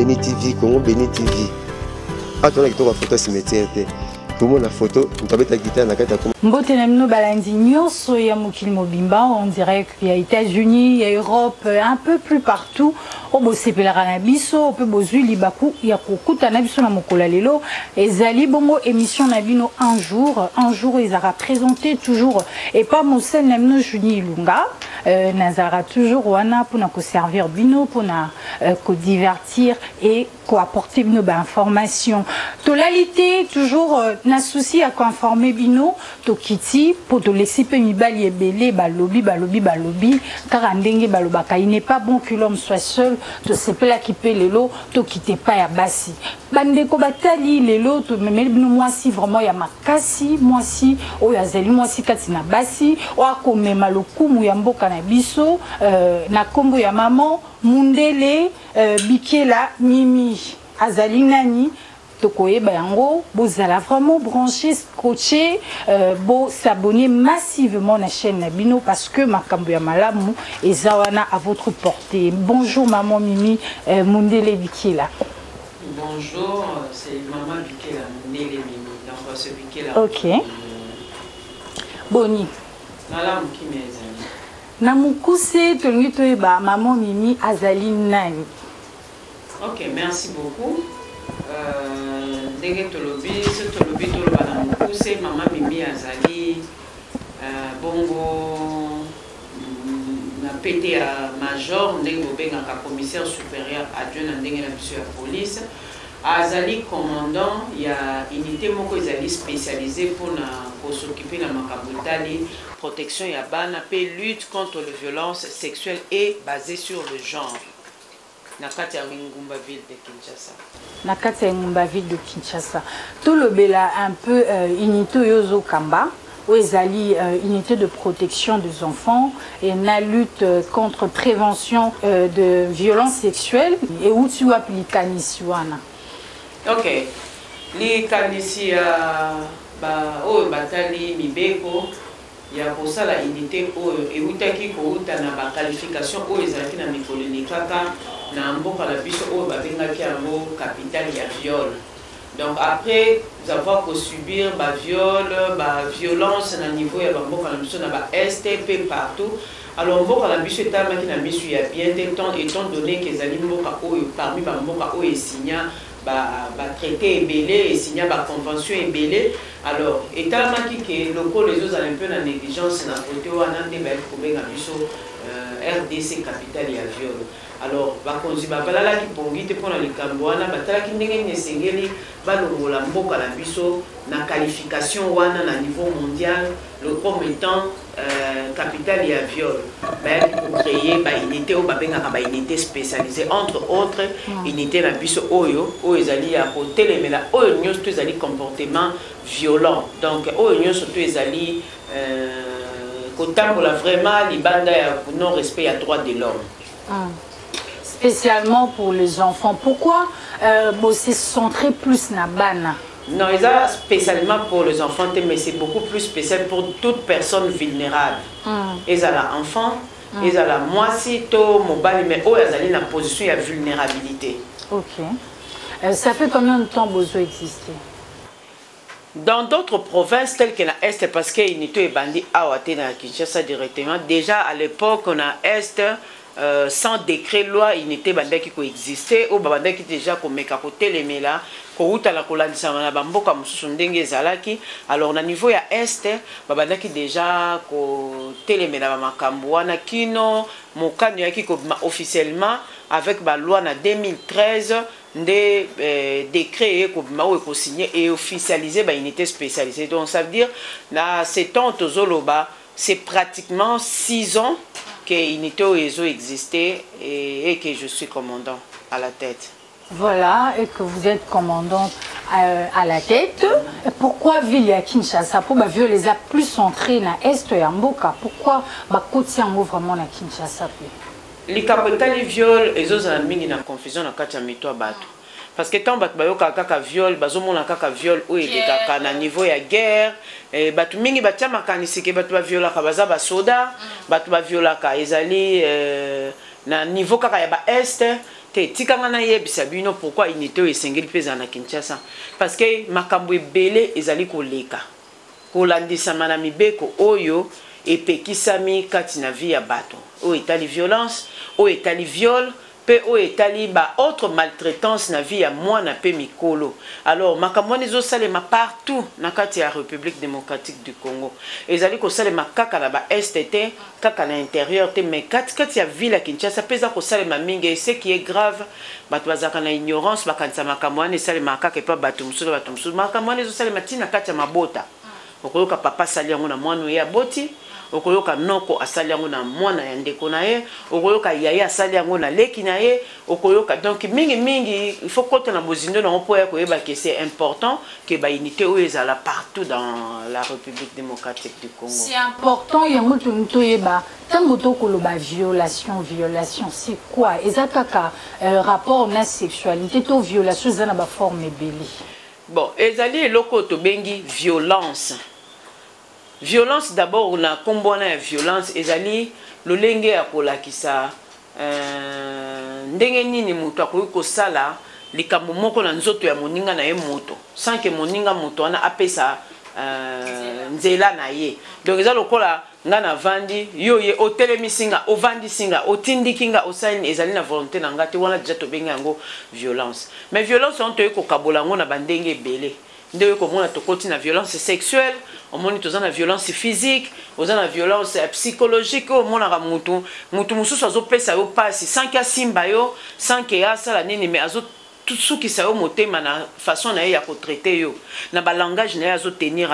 Béni TV, Congo Béni TV. Attends, on a photo cimetière. Pour la photo, on peut mettre guitare dans la carte. Mbote na mino balandi nyonso ya mokili mobimba, on dirait qu'il y a États-Unis, il y a Europe, un peu plus partout. O bo sepelaka na biso, pe bozwi libaku ya kokuta na biso na mokolo lelo. Ezali bongo émission na bino un jour ezara présenté toujours et pas mosel na mino Juni Ilunga. Nazara toujours wana pour na ko servir bino pour na ko divertir et ko apporter bino ba information. Tolalité toujours na souci à ko informer bino to kiti pour te laisser pe mibali ebele balobi car ndenge balobaka il n'est pas bon que l'homme soit seul to sepela ki pe lelo to kite pa ya basi bandeko batali lelo to memeli bino mwasi vraiment ya makasi mwasi o ya zeli mwasi kati na basi o akomema lokumu ya mboka na biso na kombo ya maman Mundele Bikela Mimi azali nani tokoyeba yango bozala vraiment branché scotché bo s'abonner massivement na chaîne na bino parce que makambo ya malamu ezawana à votre portée. Bonjour maman Mimi Mundele Bikela. Bonjour, c'est maman Bikela Mundele Mimi. Donc c'est Bikela. OK. Boni. Nala mukimeza. Na mukuse tolingi toyeba maman Mimi azali nani. OK, merci beaucoup. Ndenge tolobi toloba na mukuse maman Mimi azali bongo na pété à major ndenge bobengaka commissaire supérieur adjoint na ndenge na biso ya police azali commandant ya unité moko ezali spécialisée pour s'occuper na makambo tali protection ya bana pe lutte contre les violences sexuelles et basée sur le genre. Nakati ya Ngumba ville de Kinshasa. Nakati ya Ngumba ville de Kinshasa. Tout le bela un peu unité yozo kamba, où ezali unité de protection des enfants et na lutte contre prévention de violences sexuelles et où tu appliques kanisiwana. OK. Li kanisi ba o batali mibeko ya kosala unité oyo eutaki kouta na ba qualification oyo ezalaki na mikolo ni kaka na mboka la biso oyo babengaki yango capitale ya viol. Donc après avoir subir ba viol, ba violence na niveau ya mboka la biso na ba STP partout. Alors mboka la biso etamaki na biso ya bien étant donné que ezali mboka oyo parmi ba mboka oyo signa ba traité ebélé et signa ba convention ebélé. Alors etamaki que loko les autres un peu na négligence na côté wana nde ba kobenga biso RDC capitale ya viol. Alors bakonzi babalala ki bongite pona likambo wana batalaki ndenge nesengeli balongola mboka la biso na qualification wana na niveau mondial le comme étant capitale ya viol. Pour créer ba unité ou babengaka ba unité spécialisée entre autres unité na biso oyo ezali ya kotelemela oyo nyonso to ezali comportement violent. Donc oyo nyonso to ezali kotambola vraiment libanda ya non respect ya droit de l'homme. Spécialement pour les enfants. Pourquoi c'est centré plus na bana? Non, ils ont spécialement pour les enfants, mais c'est beaucoup plus spécial pour toute personne vulnérable. Ils ont enfants, ils ont moisi, mobile, mais eux, ils ont une position de vulnérabilité. OK. Ça fait combien de temps besoin exister? Dans d'autres provinces telles que la Est, parce qu'il y a des bandits à Kinshasa directement, déjà à l'époque, on a Est. Sans décret loi il n'était pas qui coexistait ou babanda qui déjà comme côté les mela kouta la kolandisa na bamboka mususu ndenge zalaki. Alors na niveau ya est babanda qui déjà ko telemela makambo wana kino mokano yaki ko officiellement avec ba loi na 2013 des décrets ko ko signé et officialisé ba unité spécialisée. Donc ça veut dire na ces temps tozoloba c'est pratiquement 6 ans que l'unité OESO existait et que je suis commandant à la tête. Voilà, et que vous êtes commandant à la tête. Pourquoi ville à Kinshasa? Pour viol les a plus centrés dans l'Est et en Mboka. Pourquoi côté vraiment à Kinshasa? Les capitales viol et les amis na confusion na katia mito bato. Parce que tant que bayoka kaka viol, bazomona kaka viol ou ekaka na niveau ya guerre, batu mingi batia makanisi ke batu ba viola ka baza ba soda, batu ba viola ka ezali na niveau kaka ya ba est, te tikanga na yebisa bino pourquoi unité oyo esengeli peza na Kinshasa parce que makambo ebele ezali koleka kolandisama na mibeko oyo epekisami kati na vie ya bato oyo etali violence oyo etali viol pe oyo etali ba autre maltraitance na vie ya mwana pe mikolo. Alors makambo wana ezosalema partout na kati ya République démocratique du Congo ezali kosalema kaka na ba STT kaka na intérieur te mais kati ya ville ya Kinshasa peza kosalema mingi et ce qui est grave bato bazaka na ignorance bakanisa makambo wana esalema kaka epa bato mosusu makambo wana ezosalema ntina kati ya mabota okoyoka papa asali yango na mwana ye aboti okoyoka noko asali yango na mwana ya ndeko na ye okoyoka yaya asali yango na leki na ye okoyoka donc mingi il faut kota na bozindo na mpo ya koyeba que c'est important que ba unité oyo ezala partout dans la République démocratique du Congo. C'est important yango toyeba tango tokoloba violation c'est quoi ezakaka rapport na sexualité to violation za na ba forme ebele. Bon, ezali eloko to bengi violence. Violence d'abord na kombona ya violence ezali lolenge ya kolakisa ndenge nini mutu akoki kosala likambo moko na nzoto ya moninga na ye moto sans que moninga moto wana apesa nzela na ye. Donc eza lokola nga na vandi yo ye otelemi singa ovandi singa otindiki nga osali ezali na volonté na nga te wana déjà to benga yango violence. Mais violence on toye ko kabola ngo na bandenge ebele. Ndewe komona tokoti na violence sexuelle, omoni toza na violence physique, oza na violence psychologique, omona ka mutu mususu azopesa yo pasi sans que asimba yo, sans que asala nini mais azo tout ce qui sa yo motema na façon na ya ko traiter yo, na ba langage na azo tenir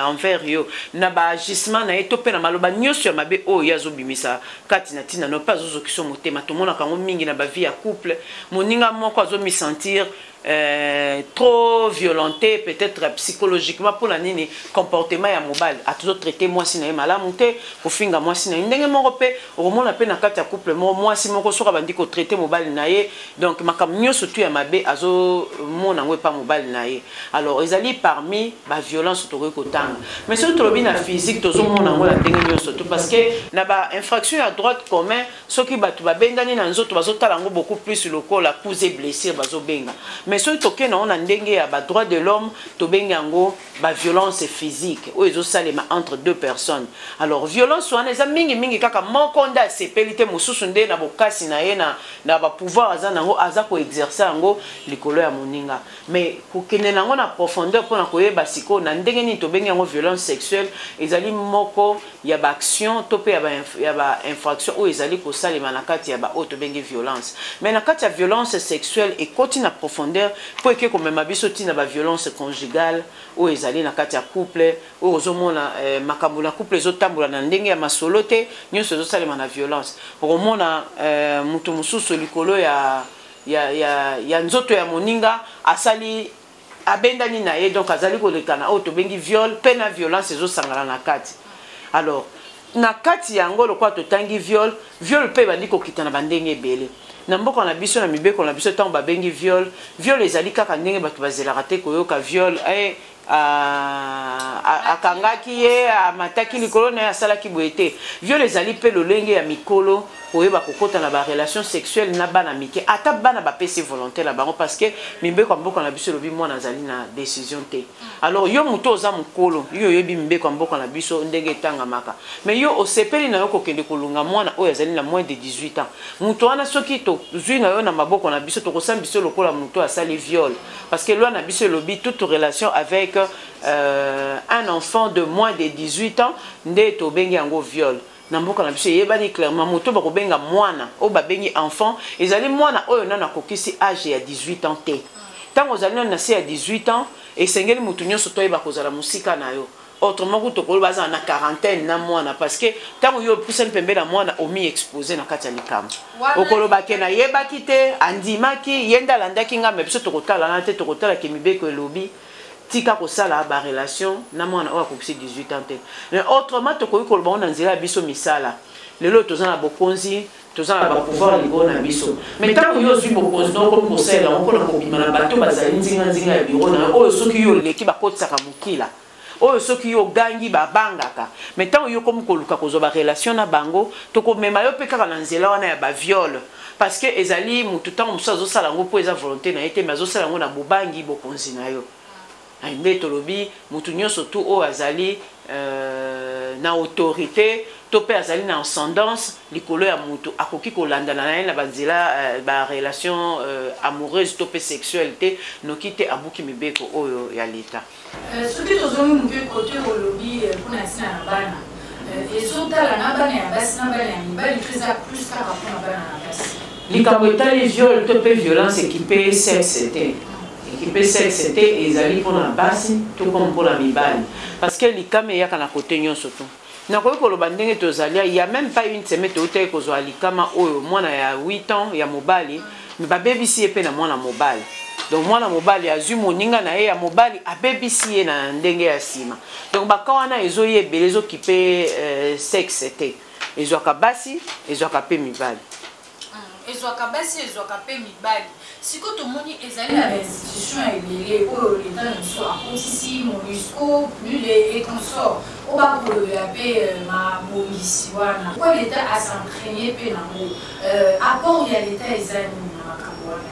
envers yo, na ba agissement na to pe na maloba nyonso ya mabe o yazo bimisa kati na tina no pas zo kiso motema to mona kango mingi na ba vie ya couple, moninga moko azo mi sentir trop violenté peut-être psychologiquement pour la nini comportement ya mobile a toujours traité moi si na malamu te ko finga moi si na ndenge moko pe au moment la pe na kati ya couple moi si moko soka bandi ko traiter mobile na ye donc makam nyoso tu ya mabe azo mona ngwe pa mobile na ye. Alors ezali parmi ba violence to ko tanga mais surtout lobi na physique to zo mona ngwe la ndenge nyoso tout parce que na ba infraction à droite commun soki batu ba bendani na nzoto bazotala ngo beaucoup plus lokola cause blessure bazo benga mais ceux qui ont un droit de l'homme, to bengango ba violence physique ou ils salema entre deux personnes. Alors violence on les mingi kaka mokonda sepelite mususunde na bokasi na yena na ba pouvoir azanango azako exercer ngo likolo ya moninga. Mais kokene nango na profondeur pour na koyeba siko na ndenge ni to bengango violence sexuelle ezali moko ya ba action to pe ya ba infraction ou ezali ko salema na kati ya ba auto bengi violence. Mais na kati ya violence sexuelle et continue na profondeur pour que comme ma biso tina ba violence conjugale ou ezali na kati ya couple ou ozomona makambo na couple ezotambola na ndenge ya masolote nyonso ezosalema na violence okomona mutu mususu likolo ya nzoto ya moninga asali abendani na ye donc azali kolekana o to bengi viol pe na violence ezosangana na kati. Alors na kati yango lokwa to tangi viol pe bandi kokita na bandenge ebele na mboko na biso na mibeko na biso tango babengi viol ezali kaka ndenge bato bazelaka te koyoka viol akangaki ye amataki likolo na ye asalaki boye te. Viol ezali pe lolenge ya mikolo koyeba kokota na ba relation sexuelle na bana mike ata bana bapesi volonté la bango parce que mibeko ya mboka na biso lobi mwana azali na décision te. Alors yo muto oza mokolo yo yebi mibeko ya mboka na biso ndenge etangamaka mais yo osepeli na yo kokende kolunga mwana oyo azali na moins de 18 ans muto wana soki tozwi na yo na maboko na biso tokosala biso lokola muto asali viol parce que loi na biso lobi toute relation avec un enfant de moins de 18 ans nde to bengi yango viol. Na mboka na biso yebani clairement moto bako benga mwana o ba bengi enfant ezali mwana oyo nana kokisi âge ya 18 ans te. Tango ozali na se ya 18 ans esengeli mutu nyonso toyeba kozala musika na yo. Autrement que tokolo baza na quarantaine na mwana parce que tango yo pusani pembe na mwana omi exposé na kati ya likamba okolo bakena yebaki te andimaki yenda landaki nga mais biso tokotala na te tokotala ke mibeko elobi tika kosala ba relation na mwana oyo akokisi 18 ans te. Mais autrement tokoki koloba ona nzela biso misala lelo tozana bokonzi tozana ba pouvoir likolo na biso mais tango yo zwi bokonzi donc kosala on pona kobima na bato bazali nzinga ya biro na oyo soki yo leki bakotisaka mokila oyo soki yo gangi babangaka mais tant yo comme koluka kozoba relation na bango tokomema yo pe kaka na nzela wana ya ba viol parce que ezali mutu tant muso azosala ngo po eza volonté na ete mais azosala ngo na bobangi bokonzi na yo nde tolobi mutu nyonso tu oyo azali na autorité to pe azali na ascendance likolo ya mutu akoki kolandana na ye na banzela ba relation amoureuse to pe sexualité noki te abuki mibeko oyo ya leta soki tozongi moke kote olobi mpona ntina na bana ezotala na bana ya basi na bana ya mibali to eza plus kaka mpona bana na basi likambo etali viol to pe violence ekipe sexe te ekipe sexe te ezali mpona basi to comme mpona mibali parce que likama eyaka na kote nyonso tu nakoki koloba ndenge tozali il y a même pas une semaine toutaki kozwa likama oyo mwana ya 8 ans ya mobali mais babebisi ye mpe na mwana mobali donc mwana mobali azwi moninga na ye ya mobali abebisi ye na ndenge ya nsima donc baka wana ezoya ebele ezokipe sexe te ezwaka basi ezwaka mpe mibali ezwaka basi ezwaka mpe mibali siko tomoni ezali na bainstitution ebele oyo leta na biso akotisi monusco plus et consort oyo bakolobela mpe mabongisi wana pourkoi leta asentraîne mpe nango apport ya leta eza nini na makambo wana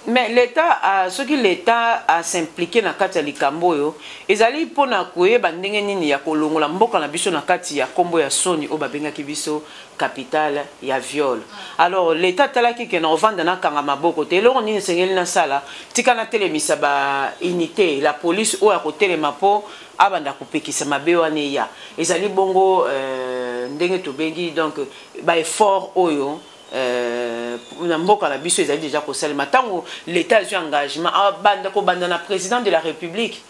mais l'État, ce qui l'État a s'impliqué na kati ya likambo oyo ezali mpona koyeba ndenge nini ya kolongola mboka na biso na kati ya kombo ya soni oyo babengaki biso capitale ya viol. Alors l'État talaki ke na ovanda na kanga maboko te eloko nini esengeli nasala tika na telemisa ba unité la police oyo akotelema mpo abanda kopekisa mabe wana ya ezali bongo ndenge tobengi donc ba effort oyo na mboka na biso ezali déjà kosalema ntango l'état azwi engagement abanda kobanda na président de la république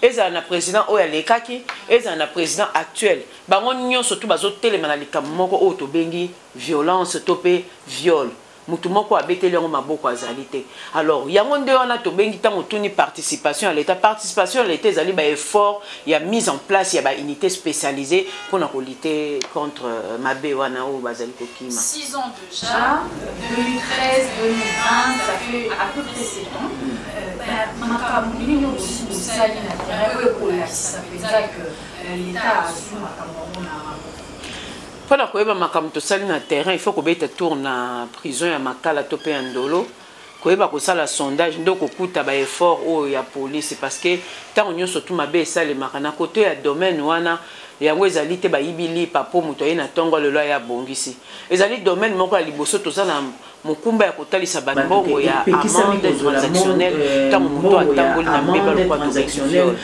ezala na président oyo alekaki ezala na président actuel bango nyonso tu bazotelema na likambo moko oyo tobengi violence to mpe viol mutu moko abeteli yango maboko azali te alors yango nde wana tobengi ntango tuni participation ya l'état ezali ba effort ya mise en place ya ba unité spécialisée mpona kolite contre mabe wana oyo bazali kokima 6 ans déjà 2013 2020 ça fait à peu près 7 ans makambo nini aussi bosali na terrain oyo ekolakisa mpenza ke l'état azwi makambo yango na mpona koyeba makambo tosali na terrain il faut kobeta tour na prison ya makala to mpe ya ndolo koyeba kosala sondage nde kokuta ba effort oyo ya police parce que ntango nyonso tu mabe esalemaka na kote ya domaine wana yango ezali te bayibi lipa mpo moto aye na ntongo lelo aya abongisi ezali domaine moko ya liboso toza na mokumba ya kotalisa bambongo ya amende transactionnelle ntango moto atamboli na mbeba lokwa transactionnelle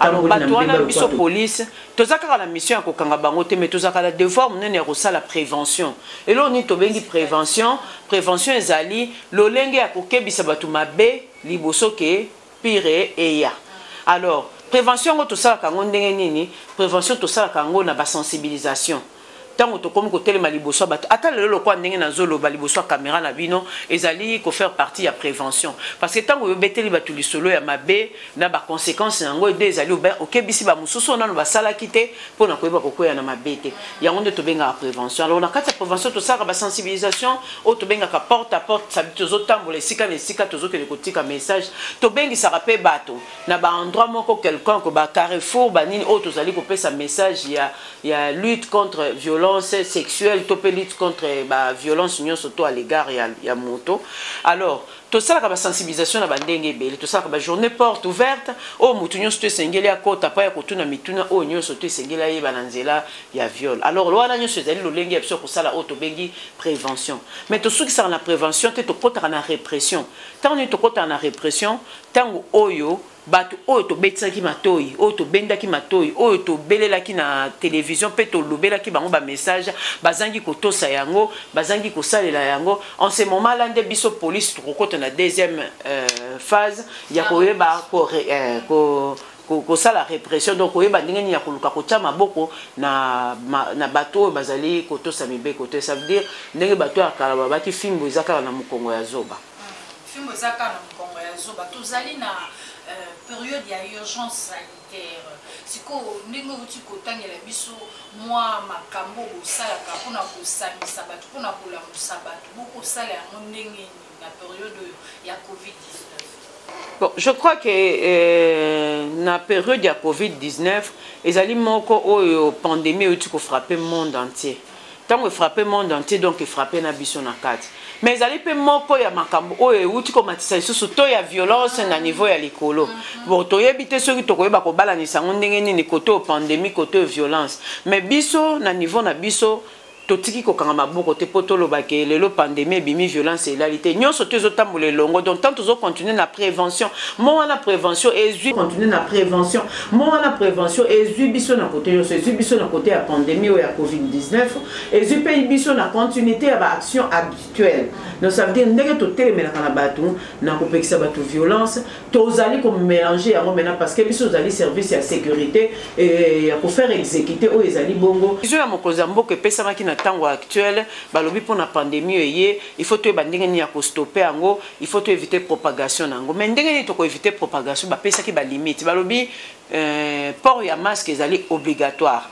alors bato wana biso police toza kaka na mission ya kokanga bango te mais tozaka na devoir monene ya kosala prévention eloko nini tobengi prévention ezali lolenge ya kokebisa bato mabe liboso ke pire eya alors prévention ngo tosalaka ngo ndenge nini prévention tosalaka ngo na basensibilisation tango tokomi kotelema liboso bato ata lelo lokwa ndenge nazoloba liboso ya caméra na bino ezali kofaire partie ya prévention parce que tango oyobeteli bato lisolo ya mabe na baconséquence yango ede ezali okebisi bamosusu nano basalaki te mpona koyeba kokwea na mabe te yango nde tobengaka prévention alors na kati ya prévention tosalaka basensibilisation oyo tobengaka porte à porte sabi tozotambola esika na esika tozokende kotika message tobengisaka mpe bato na baendroit moko quelconque bacarrefour banini oyo tozali kopesa message ya lutte contre violence sexuelle to pe lutte contre la violence surtout à l'égard ya moto alors tout ça la sensibilisation na bandenge ebele tout ça la journée porte ouverte o moto nyonso to esengeli akota pa ya kotuna mituna o nyonso to esengeli ayeba na nzela ya viol alors wana nyonso ezali lolenge ya biso kosala o tobengi prévention mais tosukisaka na prévention te tokotaka na répression ntango nini tokotaka na répression ntango oyo bato oyo tobetisaki matoi oyo tobendaki matoi oyo tobelelaki na télévision mpe tolobelaki bango bamessage bazangi kotosa yango bazangi kosalela yango en ce moment là nde biso police tokokota na deuxième phase ya koyeba kosala répression donc koyeba ndenge nini ya koluka kotia maboko na bato oyo bazali kotosa mibeko te ça veut dire ndenge bato ya kala babaki fimbo eza kaka na mokongo ya zoba fimbo eza kaka na mokongo ya zoba tozali na période ya urgence sanitaire siko ndenge uti kotangela biso mwa makambo bosalaka mpona kosangisa bato mpona kolamusa bato bokosala yango ndenge na période ya covid-19 Bon, je crois que na période de la Covid-19, les aliments ont pandémie ont frappé le monde entier. Tant que frappé le monde entier, donc il frappé na biso na carte. Mais les aliments ya makambo ont matisa surtout ya violence na niveau ya likolo. Bon, to yebite ceux qui to koyeba ko balanisa ndenge ni côté pandémie côté violence. Mais biso na niveau na biso totiki kokanga maboko te potolo bake lelo pandémie bimi violence et lalité nyonso tezo tambola longo donc tant tozo continuer na prévention mo wana prévention ezui continuer na prévention mo wana prévention ezui biso na côté nyonso ezui biso na côté ya pandémie ou ya Covid-19 ezui pe biso na continuité ya ba action habituelle donc ça veut dire ndenge to telemela kana batu na kopekisa batu violence tozali ko mélanger yango maintenant parce que biso zali service ya sécurité et ya ko faire exécuter o ezali bongo biso ya mokoza mboka pesa maki na tango actuel balobi pour la pandémie il faut que bandenge ni ya ko stopper ango il faut éviter propagation nango mais ndenge ni to ko éviter propagation ba pesa ki ba limite balobi port ya masque ezali obligatoire.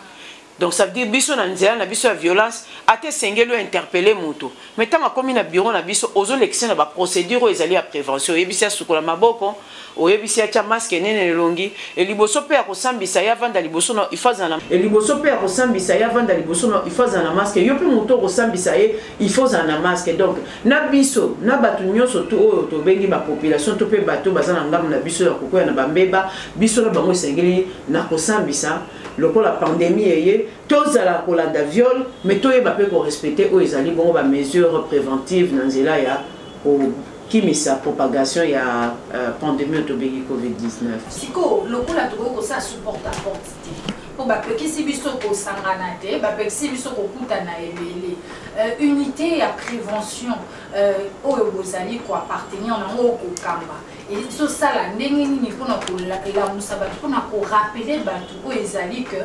Donc ça veut dire biso na nzela na biso ya violence ate sengelo interpeller mutu mais tant comme na bureau na biso ozo lection na ba procédure ezali ya prévention yebisi sukola maboko oyebisi ya masque nene longi et liboso pe ya kosambisa ya vanda liboso na ifaza na et liboso pe ya kosambisa ya vanda liboso na ifaza na masque yo pe mutu kosambisa ye ifaza na masque donc na biso na batu nyonso to oyo to bengi ba population to pe bato bazana ngamu na biso ya kokoya na bambeba biso na bango sengeli na kosambisa lokola pandémie eye tozala kolanda viol mais toyeba pe ko respecter o ezali bongo ba mesures préventives na nzela ya kimisa propagation ya pandémie to bengi Covid-19 siko lokola to ko sa support apporte po ba pe kisi biso ko sangana te ba pe kisi biso ko kutana ebele unité ya prévention oyo bozali ko appartenir na ngo ko kamba et so sala ndenge nini pona ko la musaba pona ko rappeler batu o ezali que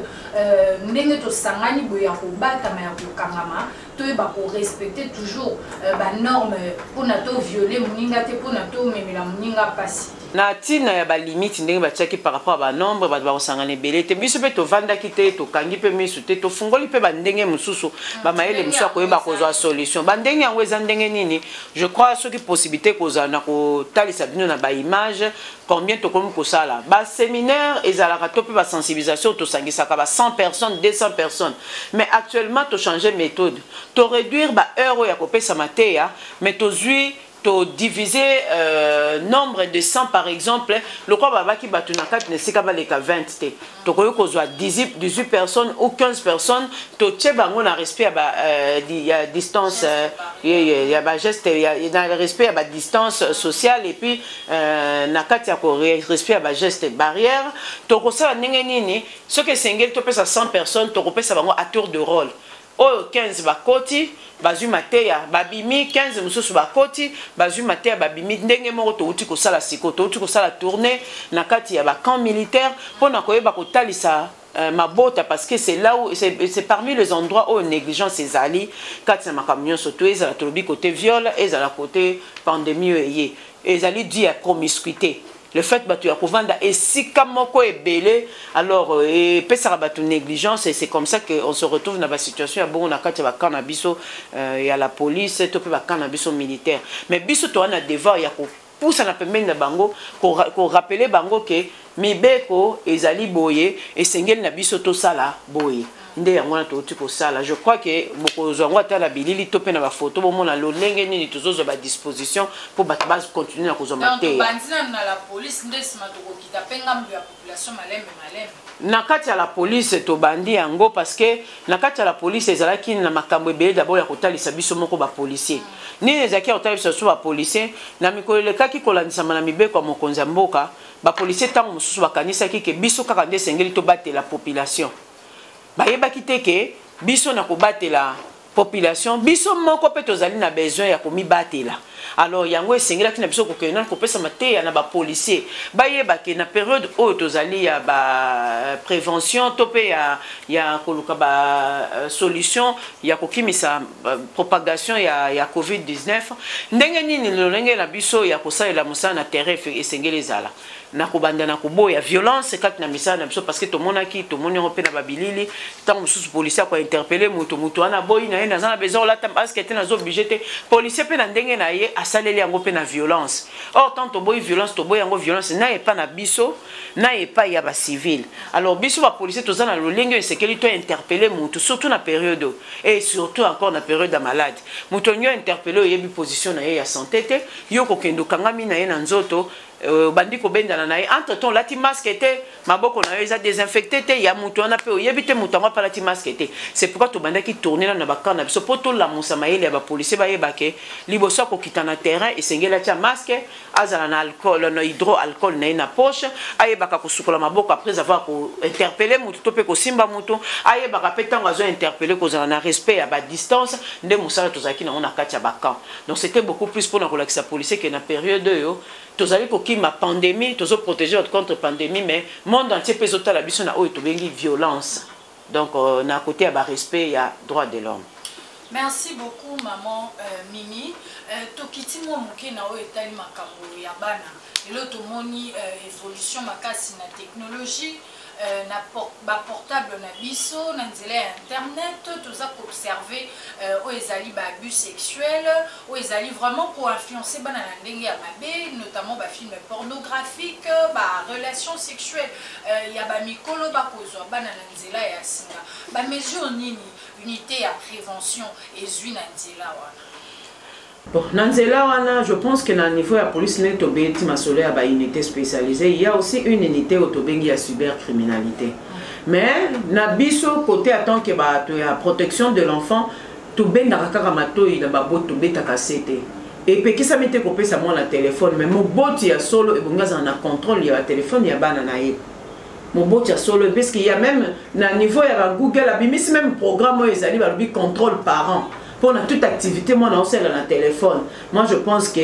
ndenge to sangani boya ko bata ma ya ko kangama to ba ko respecter toujours ba norme pona to violer muninga te pona to memela muninga pasi na tina ya ba limite ndenge ba tchaki par rapport à ba nombre ba osangana ebele te biso pe to vanda ki te to kangi pe misu te to fungoli pe ba ndenge mususu ba maele musu akoyeba ko zo solution ba ndenge yango eza ndenge nini je crois ce qui possibilité ko za na ko talisa bino na ba image combien to comme ko sala ba séminaire ezalaka to pe ba sensibilisation to sangisaka ba 100 personnes 200 personnes mais actuellement to changer méthode to réduire ba heure ya ko pesa mateya mais to zui to diviser nombre de 100 par exemple le quoi baba qui batuna 4 ne sika baleka 20 te to koyo ko zwa 18 personnes ou 15 personnes to tchebango na respect ya distance ya ba geste ya na respect ya ba distance sociale et puis na kati ya ko respect ya ba geste barrière to ko sa ndenge nini ce que sengel to pesa 100 personnes to ko pesa bango à tour de rôle oh 15 bakoti bazui mateya babimi 15 mususu bakoti bazui mateya babimi ndenge moko to uti ko sala siko to uti ko sala tourner na kati ya ba camp militaire pona koyeba ko talisa mabota parce que c'est là où c'est parmi les endroits où négligence ezali kati na makamyo surtout ezala tolobi côté viol ezala côté pandémie eye ezali dû à promiscuité. Le fait que tu as couvert et si comme belé alors et pesa batu négligence et c'est comme ça que on se retrouve dans la situation à bon on a quand il y a cannabis et à la police tu peux cannabis militaire mais biso to na devoir ya ko pousse na pembeni na bango ko rappeler bango que mibeko ezali boye et sengel na biso to sala boye nde yango na to ko sala je crois que boko zongo ta la bilili to pe na ba photo bo mona lo lenge nini to zo ba disposition pour ba base continuer na ko zoma te donc bandina na la police ndesima to ko kita penga mbi ya population maleme na kati ya la police to bandi yango parce que na kati ya la police ezalaki na makambo ebele d'abord ya kotalisa biso moko ba policier nini ezaki kotalisa biso ba policier na mikolo lekaki kolandisa na mibeko ya mokonzi ya mboka ba policier tango mosusu bakanisaki ke biso kaka nde sengeli to batela population bayebaki te ke biso na kobatela population biso moko pe tozali na besoin ya komibatela alors yango esengelaki na biso kokena kopesa mateya na ba policier bayeba ke na période oyo tozali ya ba prévention to pe ya koluka ba solution ya kokimisa propagation ya Covid-19 ndenge nini lolenge na biso ya kosalela mosala na terrain esengeli ezala na kobanda na koboya violence kati na misala na biso parce que tomonaki tomoni ngo pe na babilili tant mususu policier ko interpeller mutu ana boyi na ye na besoin la tam parce que était na zo budget policier pe na ndenge na ye ke asaleli yango pe na violence. Or tant to boy violence to boy yango violence na e pas na biso na e pas ya ba civil. Alors biso ba policier to za na lolenge sekeli to interpeller mutu surtout na période et surtout encore na période de malade. Mutu nyo interpeller yebi position na ye ya santé te yo ko kendo kangami na ye na nzoto bandi ko benda na ye entre temps lati masque te maboko na yo eza désinfecté te ya mutu wana pe yebi te mutu ngwa pa lati masque te. C'est pourquoi to banda ki tourner na bakana biso poto la musa maele ya ba policier ba yeba ke liboso ko kitana terrain et sengela tia masque azala na alcool no hydroalcool na ina poche ayebaka ko sukola maboko après avoir ko interpeller mutu to pe ko simba mutu ayebaka pe tango azo interpeller ko zala na respect à ba distance nde musala to zaki na ona katia bakan. Donc c'était beaucoup plus pour na ko lakisa policier que na période yo tozali ko ma pandémie tozo protéger contre pandémie mais monde entier peut sauter la biso na oyo to bengi violence. Donc na côté à ba respect ya droit de l'homme. Merci beaucoup maman Mimi. Tokiti mo muke na oyo etali makambo ya bana. Elo tomoni évolution makasi na technologie na portable na biso na nzela ya internet toza observer o ezali ba abus sexuel o ezali vraiment pour influencer bana na ndenge ya mabe notamment ba film pornographique ba relations sexuelles ya ba mikolo ba kozwa bana na nzela ya singa ba mesure nini unité ya prévention ezwi na nzela wana. Bon, Nanzela wana, je pense que dans le niveau de la police, il y a une unité spécialisée. Il y a aussi une unité autobengi à cybercriminalité. Mais, nabiso côté attend que la protection de l'enfant, tout ben dans la mato il y a babot tout beta cassette. Et puis qui ça m'était coupé ça moi la téléphone, mais mon bot il y a solo et bon gars on a contrôle il y a téléphone il y a bananaï. Mon bot il y a solo parce qu'il y a même dans le niveau il y a Google abimis même programme où ils allaient va lui contrôle parent. Pour toute activité, moi, on sait dans le téléphone. Moi, je pense que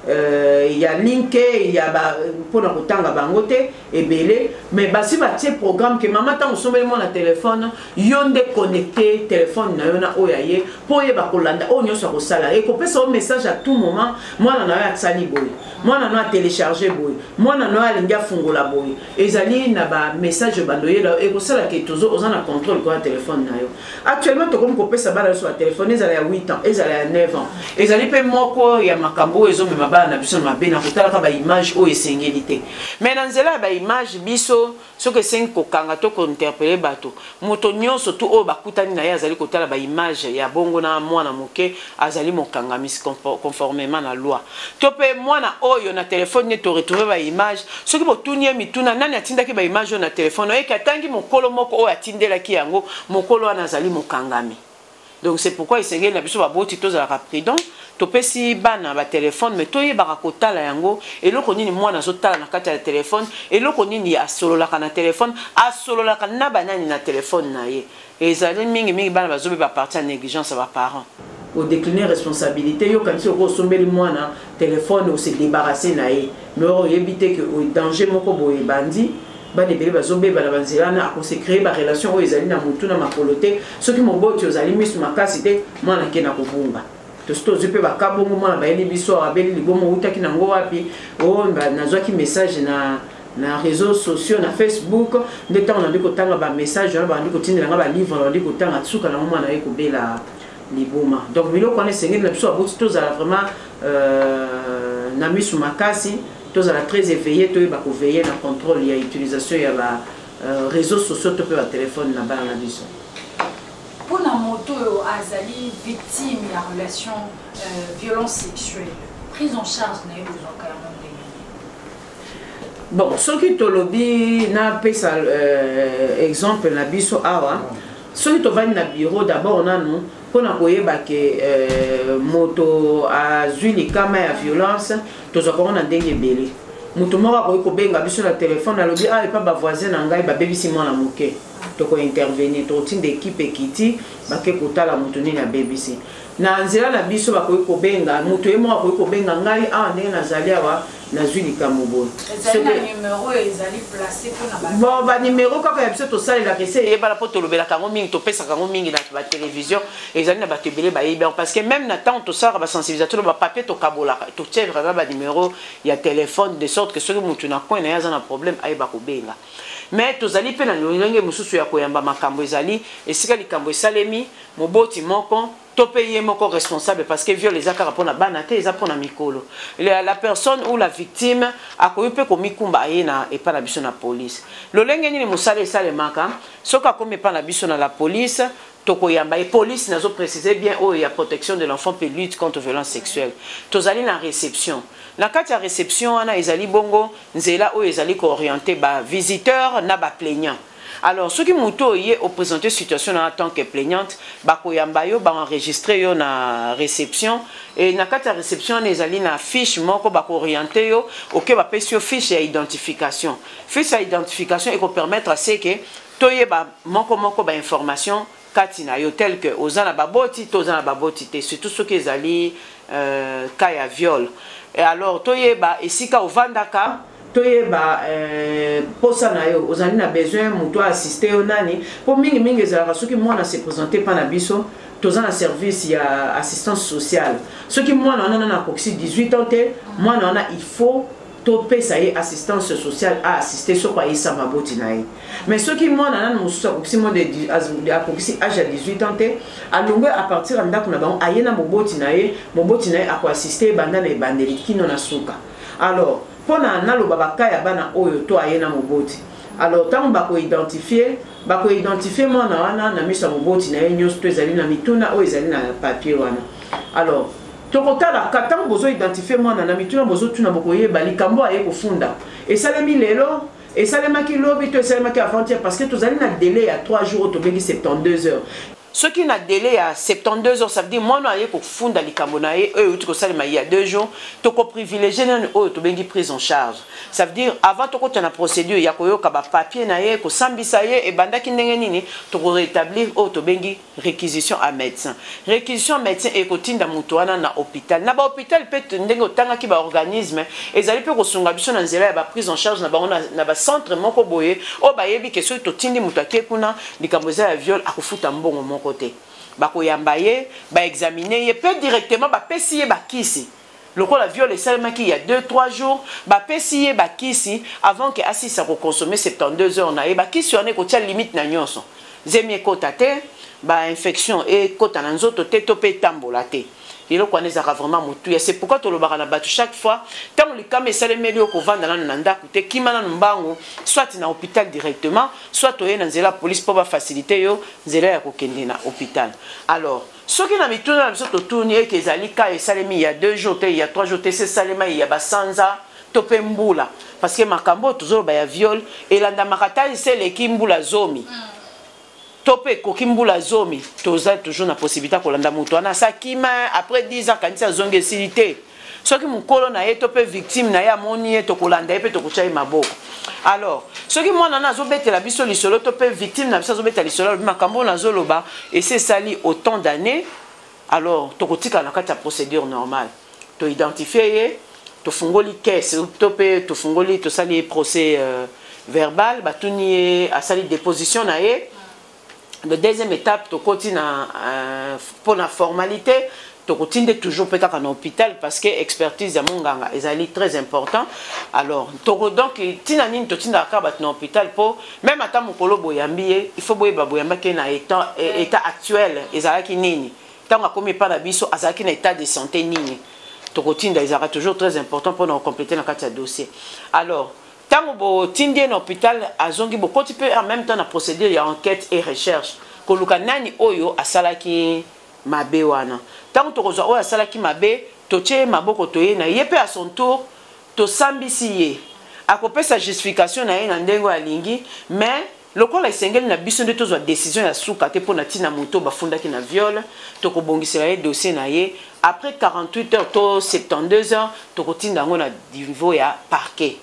il y a link, il y a pour notre temps à bangote et belé. Mais si tu programme que maman tant on mon téléphone, yon de connecté téléphone na yona oyaye pour y ba kolanda on yo so sala et qu'on peut son message à tout moment. Moi, on a sali boy. Moi, on a télécharger boy. Moi, on a linga fungola boy. Ezali na ba message bandoye là et ko sala que toujours on a contrôle quoi téléphone na yo. Actuellement, to comme qu'on peut ça bala sur téléphone, ezali à 8 ans, ezali à 9 ans. Ezali pe moko ya makambo ezo me na biso na bena kotala ka ba image o esengeli. Mais dans zela ba image biso ce que c'est ko kanga to ko interpeller bato moto nyonso to o bakutani na ya azali kotala ba image ya bongo na mwana moke azali mokanga mis conformément na loi to pe mwana oyo na téléphone ne to retrouver ba image ce que botunie mituna nani atindaki ba image na téléphone e katangi mokolo moko o atindela ki yango mokolo wana azali mokangami. Donc c'est pourquoi il s'engage na biso ba boti to za prudent to pesi bana ba téléphone mais to yeba kota la yango et loko nini mwana zotala na kati ya téléphone et loko nini asolola kana téléphone asolola kana banani na téléphone na ye et ezali mingi bana bazobe ba partir négligence ba parents au décliner responsabilité yo quand ko sombeli mwana téléphone ou se débarrasser na ye mais o yebite que o danger moko boye bandi bana ebele bazobe bana banzelana a se créer ba relation o ezali na mutu na makolote soki moboti ozali misu makasi te mwana ke na kobunga to zipe ba kabongo mwana ba yeli biso abeli libomo utaki na ngo wapi o nazwaki message na réseaux sociaux na Facebook ndeta on a dit ko tanga ba message na ba ndiko tindela nga ba livre on dit ko tanga tsuka na mwana ye ko bela liboma. Donc bilo connaît sengeli na biso aboti to za vraiment na misu makasi to za très éveillé to ba ko veiller na contrôle ya utilisation ya ba réseaux sociaux to pe ba téléphone na ba na biso. Pour la moto azali victime de la relation violence sexuelle, prise en charge n'a eu besoin quand même. Bon, ce qui te lobby n'a pas ça exemple la biso awa. Ce qui te va na bureau d'abord on a nous pour na koyeba que moto a zuli kama ya violence to zakona na ndenge belé. Moto moko ko benga biso na téléphone na lobby ah et pas ba voisin na ngai ba bebisi mwana moke. Toko intervenir to team d'équipe ekiti bake kotala mutu ni na BBC na nzela na biso bakoyi ko benga mutu emo akoyi ko benga ngai a ndenge nazali awa nazwi likamubo c'est le numéro ezali placé pour na bon ba numéro kaka ya biso to salela kese yeba la poto lobela kango mingi to pesa kango mingi na ba télévision ezali na bato ebele ba yeba parce que même na temps to sara ba sensibilisateur ba papier to kabola to tiens vraiment ba numéro ya téléphone de sorte que ceux mutu na coin na yaza na problème ayeba ko benga. Mais tozali pe na lolenge mususu ya koyamba makambo ezali esika likambo esalemi moboti moko to payer moko responsable parce que viol les akara pona banate eza pona mikolo la personne ou la victime akoyope ko mikumba yena et pas na biso na police lo lenge ni musale sale maka soka comme pas na biso na la police tokoyamba et police nazo préciser bien oh il y a protection de l'enfant et lutte contre violence sexuelle tozali na réception na kati ya réception ana ezali bongo nzela o ezali ko orienter ba visiteur na ba plaignant. Alors, ceux qui m'ont présenté situation en tant que plaignante, bakoyamba yo ba enregistrer yo na réception et na carte réception les ali na fiche moko bako orienter yo OK ba pesio fiche ya identification. Fiche ya identification et ko permettre à ce que toye ba moko ba information katina yo tel que ozana baboti tozana baboti te surtout ceux qui ali cas ya viol. Et alors toye ba esika ovandaka toyeba posa na yo ozali na besoin muto assister yo nani pour mingi ezalaka soki mwana se présenter pa na biso toza na service ya assistance sociale soki mwana wana na koksi 18 ans te mwana wana il faut topesa ye assistance sociale a assister soko ayesa maboti na ye mais soki mwana nana mosusu akoksi mo de akoksi âge ya 18 ans te alongwe à partir ya ndako na bango aye na moboti na ye ako assister banda na ebandeli kino na suka. Alors pona naloba bakaya bana oyo to ayena moboti alors tant bako identifier mwana wana na misa moboti na nyonso to ezali na mituna o ezali na papier wana alors tokotala kata bozo identifier mwana na mituna bozo tuna bokoye balikambo aye kofunda esalemi lelo esalemaki lobi to esalemaki avant-hier parce que tozali na délai à 3 jours to bengi 72 heures. Ce qui n'a délai à 72 heures, ça veut dire moi je suis funda likambonaye eux tu salima il y a 2 jours tu ko privilégier eux tu bengi prise en charge. Ça veut dire avant tu ko na procédure ya koyo ka ba papier na ye ko sambisa ye e banda ki ndenge nini tu ko rétablir tu bengi réquisition à médecin. Réquisition médecin e ko tinda mutu wana na hôpital. Na ba hôpital peut ndenge otanga ki ba organisme ezali pe ko sunga biso na nzela ya ba prise en charge na ba na ba centre moko boye o ba yebi ke so to tindi mutu akekuna likamboza ya viol akufuta mbongo moko côté bakoyamba ye ba examiner ye peut directement ba pesiye ba kisi loko la viol seulement qui il y a 2-3 jours ba pesiye ba kisi avant que assisa ko consommer 72 heures na ye ba kisi on est ko tia limite na nyonso zemie kota te ba infection et kota na nzoto te to pe tambola te il faut qu'on ait vraiment mutuya. C'est pourquoi tu le barana battu chaque fois. Tant le cam et salemeli au couvent dans l'anda coûté qui m'a n'imbango soit dans l'hôpital directement, soit tu es dans la police pour faciliter yo zéla ya kokende na hôpital. Alors ce qui n'a mis tout dans le tournier que zalika et salemi il y a 2 jours, il y a 3 jours, c'est salema il y a basanza topembula parce que makambo toujours ba ya viol et l'anda makata c'est l'équimbula zomi. Topé kokimbula zomi toza toujours na possibilité kolanda mutu ana sakima après 10 ans kanisa zonge silité soki mukolo na ye topé victime na ya moni to kolanda pe to kuchai maboko. Alors soki mwana na zobetela biso lisolo topé victime na biso zobetela lisolo makambo na zoloba et c'est sali autant d'années alors to kotika na kati ya procédure normale to identifier to fungoli caisse topé to fungoli to sali procès verbal batuni a sali déposition na ye. La deuxième étape, tu continues pour la formalité, tu continues toujours peut-être en hôpital parce que l'expertise de Monganga est très important. Alors, donc, tu n'as pas en hôpital pour même à ta mokolo boyambi, il faut boyamba qui est dans l'état actuel, ezalaki nini. Tant que comme pas d'abisso, azaki na état de santé nini. Tu continues, c'est toujours très important pour nous compléter dans le dossier. Alors, tant que tu es en hôpital, tu peux en même temps la procédure, il y a enquête et recherche. Koluka nani oyo asalaki mabe wana. Tant que tu as asalaki mabe, tu as maboko toye na yepe à son tour, tu sambisi ye. Akope sa justification na ye na ndengo alingi, mais lokola isengeli na biso nde tozwa décision ya suka te pona tina moto bafundaki na viol, to ko bongisela ye dossier na ye. Après 48 heures to 72 heures, to ko tinda ngo na niveau ya parquet.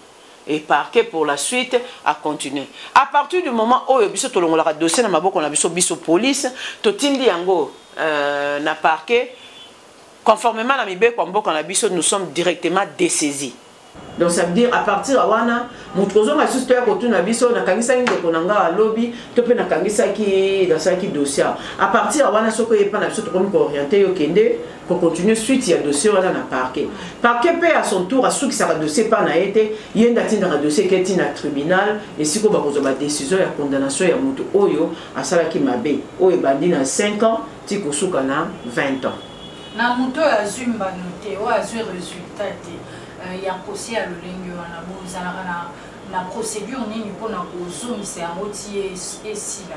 Et parquet pour la suite à continuer. À partir du moment où biso to longola dossier na maboko na biso police, to tindi yango na parquet conformément à mibeko mboka na biso nous sommes directement dessaisis. Donc ça veut dire à partir de wana mutukozo ma susto ya kotuna biso na kangisa ngi konanga a lobby to pe na kangisa ki dans ça qui dossier à partir de wana soko yepa na biso to komi ko orienter yo kende pour continuer suite ya dossier wana na parquet pe à son tour a sou qui sera dossier pa na été yenda tinda na dossier qui est na tribunal et siko ba kozo ba décision ya condamnation ya mutu oyo asala ki mabe oyo bandi na 5 ans ti kosuka na 20 ans na mutu ya zumba noté o azui résultat il y a procès à l'olengyo na procédure nini pona kozomisa yango ti esila.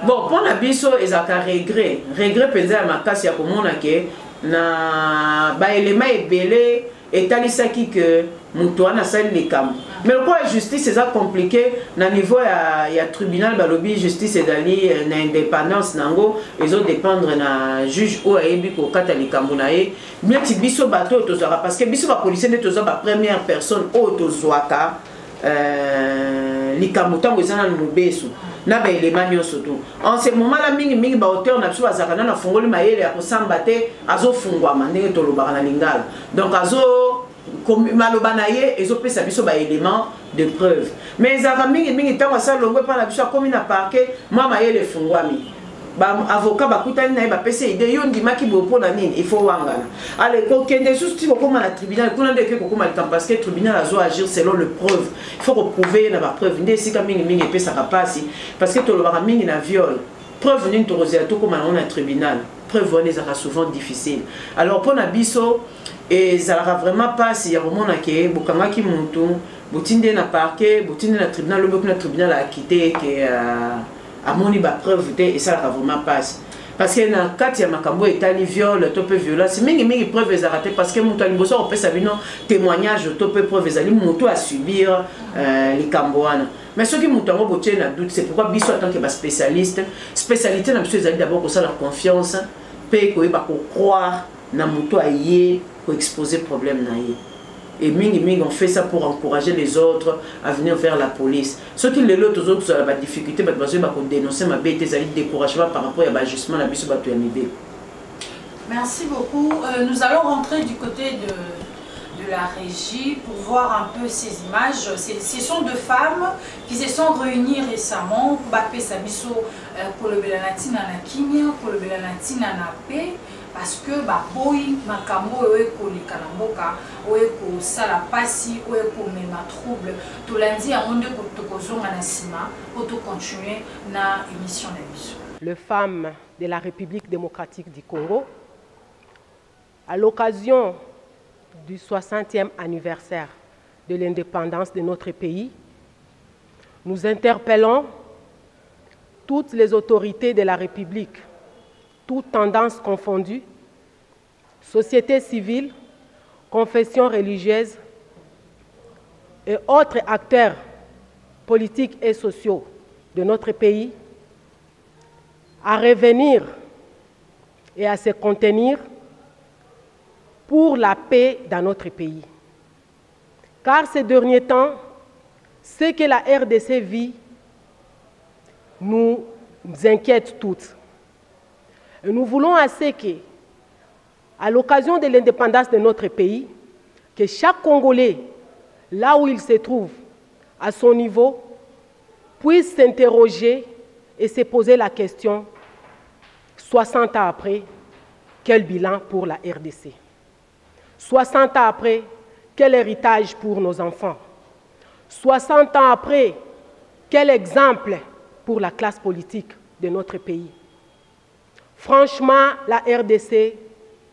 Bon pour la biso ezaka regret penza ya makasi ya komona ke na ba élément ebele etalisaki que mutu wana asali likambo mais pourquoi justice c'est compliqué na niveau ya tribunal balobi justice ezali na indépendance nango ezo dépendre na juge oyo ayebi kokata likambo na ye neti biso bato oyo tozwaka parce que biso bapolisier nde tozwa bapremière personne oyo tozwaka likambo ntango eza nanu mobesu na baelema nyonso to en ce moment la mingi baauteur na biso bazalaka nano afungoli mayele ya kosamba te azofungwama ndenge tolobaka na lingala donc maloba na ye ezopesa biso baélément de preuve mais ezalaka mingi ntango asala longwe mpa na biso akomi na parquet mwa mayele efungwami avocat bakutani na ye bapesa ide yo ndimaki boye mpona nini il faut wangana ale kokende susu ti kokóma na tribunal kuna nde eke kokóma likambo parce que tribunal azo agir selon le preuve il faut koprouve ye na bapreuve nde esika mingi epesaka mpasi parce que tolobaka mingi na viol preuve nini tokozela tokóma nango na tribunal preuve wana ezalaka souvent difficile alors mpona biso ezalaka vraiment mpasi ya komona ke bokangaki mutu botinde na parquet botinde na tribunal loboki na tribunal akite ke amoni ba preuve te et ça vraiment passe parce que na kati ya makambo etali viol to pe violence mingi preuve ezalaka te parce que mutu aliboso opesa bino témoignage to pe preuve ezali mutu a subir likambo wana mais soki mutu yango botie na doute c'est pourquoi biso en tant que spécialité na biso ezali d'abord kosala confiance pe koyeba kokroire na mutu aye ko exposer problème na ye. Et mingi on fait ça pour encourager les autres à venir vers la police. Ceux qui les autres ont la difficulté, ils vont dénoncer ma bête, ils découragement par rapport à l'ajustement de la. Merci beaucoup. Nous allons rentrer du côté de la régie pour voir un peu ces images. Ce sont deux femmes qui se sont réunies récemment pour Bapé Sabiso, pour le Belanatina na Kimia, pour le Belanatina na paix. Parce que boy makambo eko likalamboka eko sala pasi eko mema trouble to lundi à monde kotokozonga na sima pour continuer na émission na biso. Les femmes de la République démocratique du Congo, à l'occasion du 60e anniversaire de l'indépendance de notre pays, nous interpellons toutes les autorités de la République, toutes tendances confondues, société civile, confessions religieuses et autres acteurs politiques et sociaux de notre pays, à revenir et à se contenir pour la paix dans notre pays. Car ces derniers temps, ce que la RDC vit nous inquiète toutes. Et nous voulons assez que, à l'occasion de l'indépendance de notre pays, que chaque Congolais, là où il se trouve, à son niveau, puisse s'interroger et se poser la question, 60 ans après, quel bilan pour la RDC? 60 ans après, quel héritage pour nos enfants? 60 ans après, quel exemple pour la classe politique de notre pays? Franchement, la RDC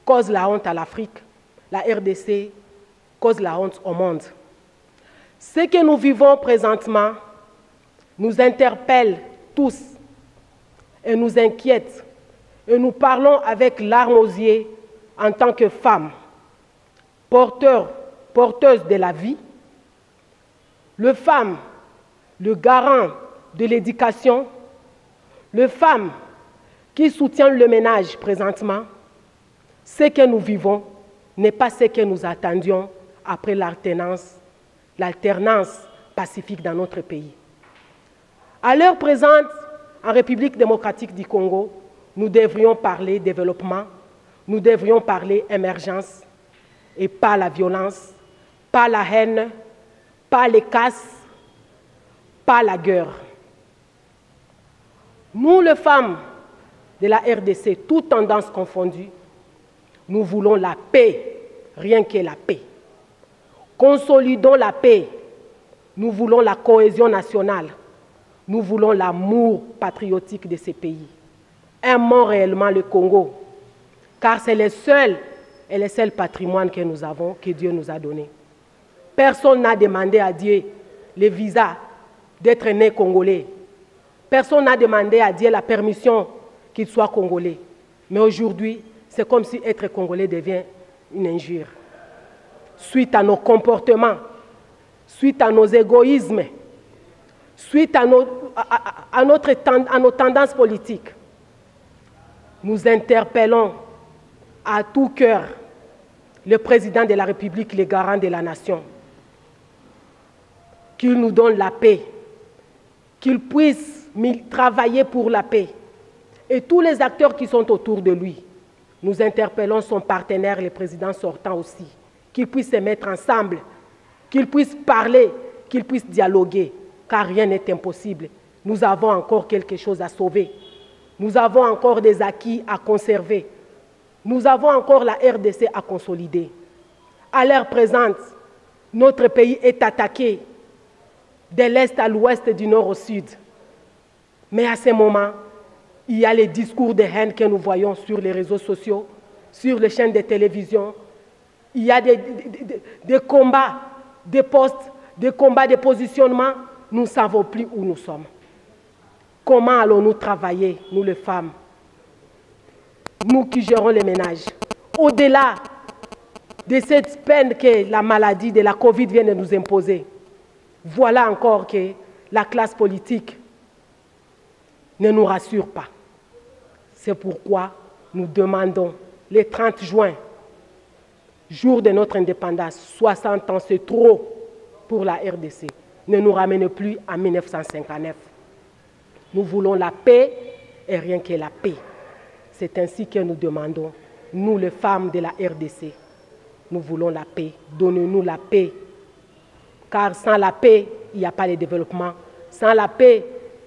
cause la honte à l'Afrique. La RDC cause la honte au monde. Ce que nous vivons présentement nous interpelle tous et nous inquiète. Et nous parlons avec larmes aux yeux en tant que femmes, porteuses de la vie, les femmes, le garant de l'éducation, les femmes qui soutiennent le ménage présentement. Ce que nous vivons n'est pas ce que nous attendions après l'alternance pacifique dans notre pays. À l'heure présente, en République démocratique du Congo, nous devrions parler développement, nous devrions parler émergence et pas la violence, pas la haine, pas les casses, pas la guerre. Nous, les femmes de la RDC, toutes tendances confondues, nous voulons la paix, rien que la paix. Consolidons la paix. Nous voulons la cohésion nationale. Nous voulons l'amour patriotique de ces pays. Aimons réellement le Congo, car c'est le seul patrimoine que nous avons, que Dieu nous a donné. Personne n'a demandé à Dieu le visa d'être né congolais. Personne n'a demandé à Dieu la permission qu'il soit congolais. Mais aujourd'hui, c'est comme si être congolais devient une injure. Suite à nos comportements, suite à nos égoïsmes, suite à nos tendances politiques, nous interpellons à tout cœur le président de la République, le garant de la nation, qu'il nous donne la paix, qu'il puisse travailler pour la paix. Et tous les acteurs qui sont autour de lui, nous interpellons son partenaire, le président sortant aussi, qu'ils puissent se mettre ensemble, qu'ils puissent parler, qu'ils puissent dialoguer, car rien n'est impossible. Nous avons encore quelque chose à sauver. Nous avons encore des acquis à conserver. Nous avons encore la RDC à consolider. À l'heure présente, notre pays est attaqué de l'Est à l'Ouest, du Nord au Sud. Mais à ce moment, il y a les discours de haine que nous voyons sur les réseaux sociaux, sur les chaînes de télévision. Il y a des combats, des postes, des combats de positionnement. Nous ne savons plus où nous sommes. Comment allons-nous travailler, nous les femmes, nous qui gérons les ménages, au-delà de cette peine que la maladie de la Covid vient de nous imposer? Voilà encore que la classe politique ne nous rassure pas. C'est pourquoi nous demandons le 30 juin, jour de notre indépendance, 60 ans, c'est trop pour la RDC. Ne nous ramène plus à 1959. Nous voulons la paix et rien que la paix. C'est ainsi que nous demandons, nous les femmes de la RDC, nous voulons la paix. Donnez-nous la paix. Car sans la paix, il n'y a pas de développement. Sans la paix,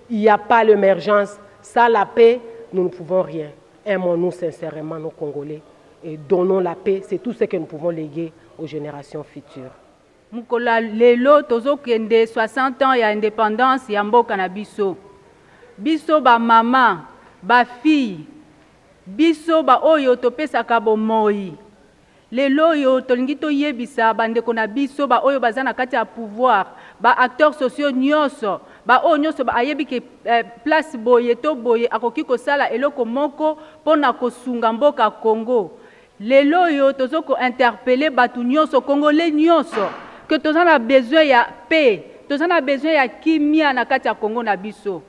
il n'y a pas l'émergence. Sans la paix, nous ne pouvons rien. Aimons-nous sincèrement nos Congolais et donnons la paix. C'est tout ce que nous pouvons léguer aux générations futures. Mukola lelo tozokende 60 ans ya indépendance ya mboka na biso. Biso ba mama, ba fille, biso ba oyo topesaka bomoi. Lelo yo tolingi toyebisa bandeko na biso ba oyo baza na kati ya pouvoir, ba acteurs sociaux nyonso, ba oyo nyonso ba ayebi ke place boye to boye akoki kosala eloko moko pona kosunga mboka Congo. Lelo yo tozoko interpeller batu nyonso congolais nyonso que tozana besoin ya paix, tozana besoin ya kimia na kati ya Congo na biso.